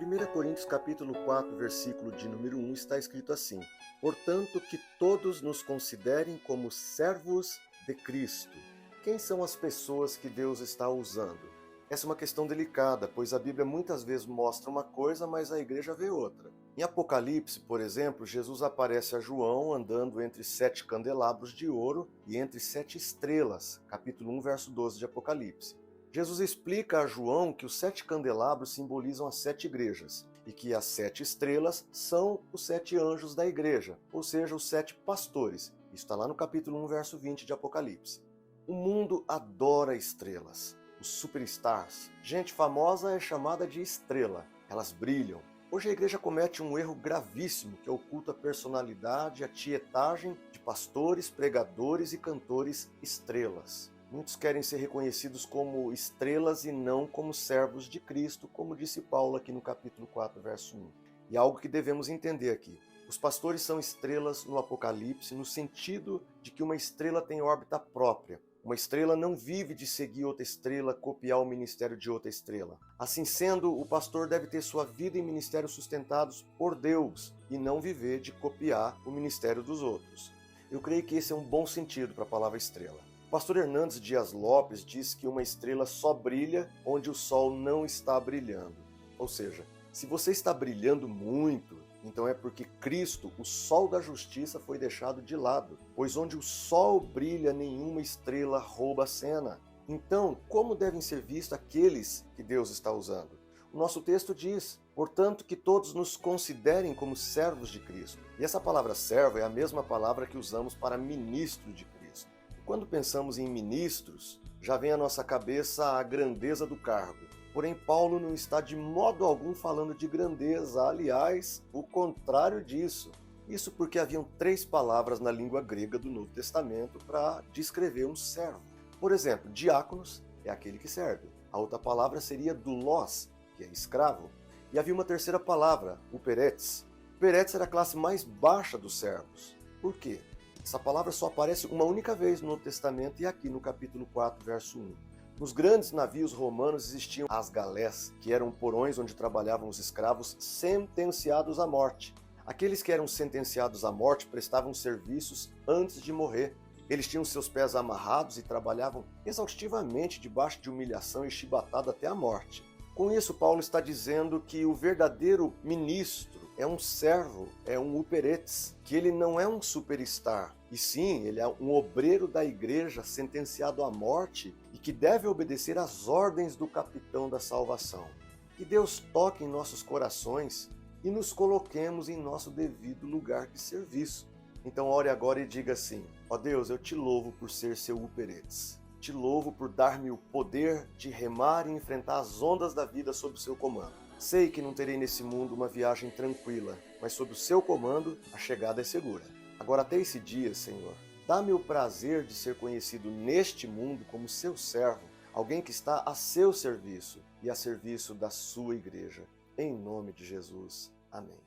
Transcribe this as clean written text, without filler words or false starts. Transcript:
1 Coríntios capítulo 4, versículo de número 1 está escrito assim: Portanto, que todos nos considerem como servos de Cristo. Quem são as pessoas que Deus está usando? Essa é uma questão delicada, pois a Bíblia muitas vezes mostra uma coisa, mas a igreja vê outra. Em Apocalipse, por exemplo, Jesus aparece a João andando entre 7 candelabros de ouro e entre 7 estrelas, capítulo 1, verso 12 de Apocalipse. Jesus explica a João que os 7 candelabros simbolizam as 7 igrejas e que as 7 estrelas são os 7 anjos da igreja, ou seja, os 7 pastores. Isso está lá no capítulo 1, verso 20 de Apocalipse. O mundo adora estrelas, os superstars. Gente famosa é chamada de estrela, elas brilham. Hoje a igreja comete um erro gravíssimo que oculta a personalidade e a tietagem de pastores, pregadores e cantores estrelas. Muitos querem ser reconhecidos como estrelas e não como servos de Cristo, como disse Paulo aqui no capítulo 4, verso 1. E algo que devemos entender aqui. Os pastores são estrelas no Apocalipse no sentido de que uma estrela tem órbita própria. Uma estrela não vive de seguir outra estrela, copiar o ministério de outra estrela. Assim sendo, o pastor deve ter sua vida e ministério sustentados por Deus e não viver de copiar o ministério dos outros. Eu creio que esse é um bom sentido para a palavra estrela. O pastor Hernandes Dias Lopes diz que uma estrela só brilha onde o sol não está brilhando. Ou seja, se você está brilhando muito, então é porque Cristo, o sol da justiça, foi deixado de lado. Pois onde o sol brilha, nenhuma estrela rouba a cena. Então, como devem ser vistos aqueles que Deus está usando? O nosso texto diz, portanto, que todos nos considerem como servos de Cristo. E essa palavra servo é a mesma palavra que usamos para ministro de Cristo. Quando pensamos em ministros, já vem à nossa cabeça a grandeza do cargo. Porém, Paulo não está de modo algum falando de grandeza, aliás, o contrário disso. Isso porque haviam 3 palavras na língua grega do Novo Testamento para descrever um servo. Por exemplo, diáconos é aquele que serve. A outra palavra seria doulos, que é escravo. E havia uma terceira palavra, uperetes. Uperetes era a classe mais baixa dos servos. Por quê? Essa palavra só aparece uma única vez no Novo Testamento e aqui no capítulo 4, verso 1. Nos grandes navios romanos existiam as galés, que eram porões onde trabalhavam os escravos sentenciados à morte. Aqueles que eram sentenciados à morte prestavam serviços antes de morrer. Eles tinham seus pés amarrados e trabalhavam exaustivamente debaixo de humilhação e chibatada até a morte. Com isso, Paulo está dizendo que o verdadeiro ministro é um servo, é um uperetes, que ele não é um superstar, e sim, ele é um obreiro da igreja sentenciado à morte e que deve obedecer às ordens do capitão da salvação. Que Deus toque em nossos corações e nos coloquemos em nosso devido lugar de serviço. Então ore agora e diga assim: ó Deus, eu te louvo por ser seu uperetes. Te louvo por dar-me o poder de remar e enfrentar as ondas da vida sob o seu comando. Sei que não terei nesse mundo uma viagem tranquila, mas sob o seu comando a chegada é segura. Agora até esse dia, Senhor, dá-me o prazer de ser conhecido neste mundo como seu servo, alguém que está a seu serviço e a serviço da sua igreja. Em nome de Jesus. Amém.